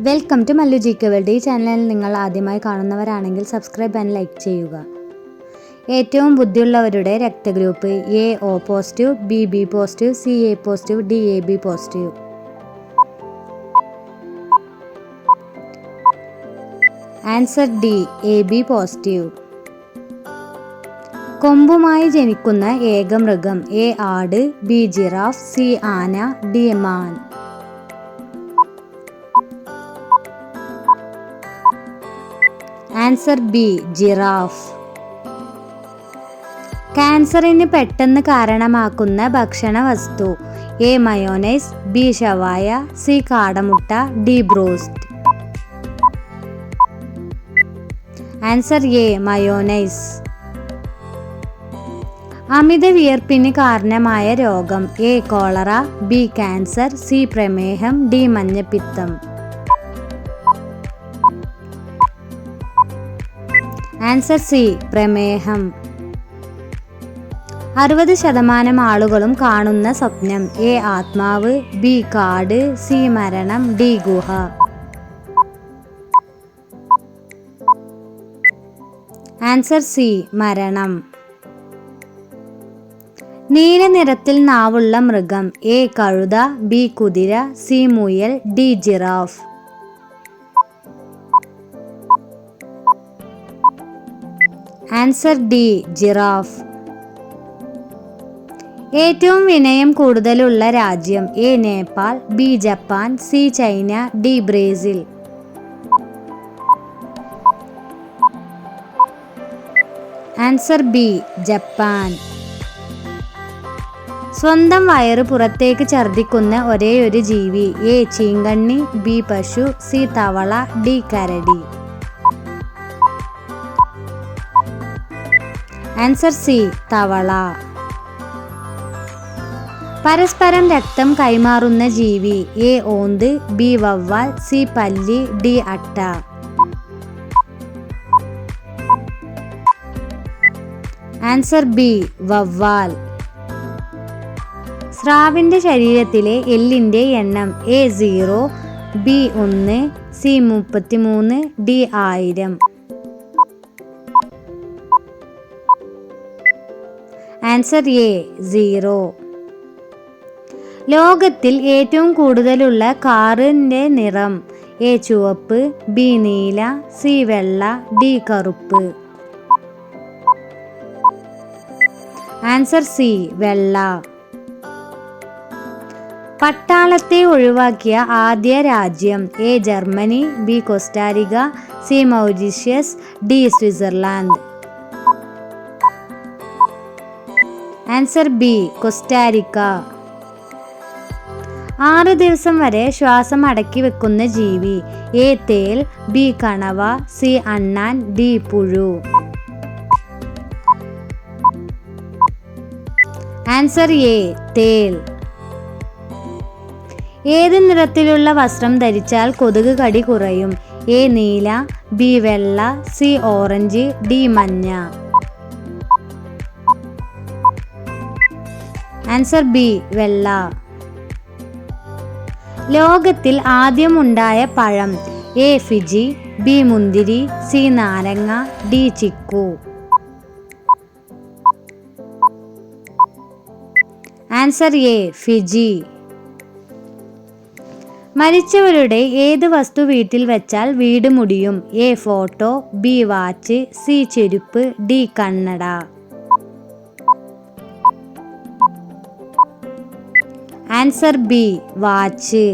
Welcome to Mallu G K world. ഈ channel നിങ്ങൾ ആദ്യമായി കാണുന്നവരാണെങ്കിൽ സബ്സ്ക്രൈബ് ആൻഡ് ലൈക്ക് ചെയ്യുക. ഏറ്റവും ബുദ്ധിയുള്ളവരുടെ രക്തഗ്രൂപ്പ്: A O positive, B B positive, C A positive, D A B positive. Answer D, A B positive. കൊമ്പുമായി ജനിക്കുന്ന ഏക മൃഗം: എ ആട്, ബി ജിറാഫ്, സി ആന, ഡി മാൻ. Answer B, giraffe. ക്യാൻസറിന് പെട്ടെന്ന് കാരണമാക്കുന്ന ഭക്ഷണ വസ്തു: എ മയോനൈസ്, ബി ഷവായ, സി കാടമുട്ട, D broast. Answer A, mayonnaise. അമിത വിയർപ്പിന് കാരണമായ രോഗം: A cholera, B cancer, C പ്രമേഹം, ഡി മഞ്ഞപ്പിത്തം. ആൻസർ സി, പ്രമേഹം. 60% ആളുകളും കാണുന്ന സ്വപ്നം: എ ആത്മാവ്, ബി കാട്, സി മരണം, ഡി ഗുഹ. ആൻസർ സി, മരണം. നീല നിറത്തിൽ നാവുള്ള മൃഗം: എ കഴുത, ബി കുതിര, സി മുയൽ, D giraffe. Answer D, giraffe. ഏറ്റവും വിനയം കൂടുതലുള്ള രാജ്യം: A Nepal, B Japan, C China, D Brazil. Answer B, Japan. സ്വന്തം വയറ് പുറത്തേക്ക് ഛർദ്ദിക്കുന്ന ഒരേയൊരു ജീവി: എ ചീങ്കണ്ണി, ബി പശു, സി തവള, ഡി കരടി. ആൻസർ സി, തവള. പരസ്പരം രക്തം കൈമാറുന്ന ജീവി: എ ഓന്ത്, ബി വവ്വാൽ, സി പല്ലി, ഡി അട്ട. ആൻസർ ബി, വവ്വാൽ. സ്രാവിന്റെ ശരീരത്തിലെ എല്ലിന്റെ എണ്ണം: A 0, B 1, C 33, D 1000. Answer A, 0. ലോകത്തിൽ ഏറ്റവും കൂടുതലുള്ള കാറിന്റെ നിറം: എ ചുവപ്പ്, ബി നീല, സി വെള്ള, ഡി കറുപ്പ്. ആൻസർ സി, വെള്ള. പട്ടാളത്തെ ഒഴിവാക്കിയ ആദ്യ രാജ്യം: A Germany, B Costa Rica, C Mauritius, D Switzerland. Answer B, Costa Rica. 6 ദിവസം വരെ ശ്വാസം അടക്കി വെക്കുന്ന ജീവി: എ തേൽ, ബി കണവ, സി അണ്ണാൻ, ഡി പുഴു. ആൻസർ എ, തേൽ. ഏത് നിറത്തിലുള്ള വസ്ത്രം ധരിച്ചാൽ കൊതുക് കടി കുറയും? എ നീല, ബി വെള്ള, സി ഓറഞ്ച്, ഡി മഞ്ഞ. ആൻസർ ബി, വെള്ള. ലോകത്തിൽ ആദ്യം ഉണ്ടായ പഴം: എ ഫിജി, ബി മുന്തിരി, സി നാരങ്ങ, ഡി ചിക്കു. Answer A, Fiji. മരിച്ചവരുടെ ഏത് വസ്തു വീട്ടിൽ വെച്ചാൽ വീട് മുടിയും? A photo, B watch, C ചെരുപ്പ്, ഡി കണ്ണട. Answer B, watch.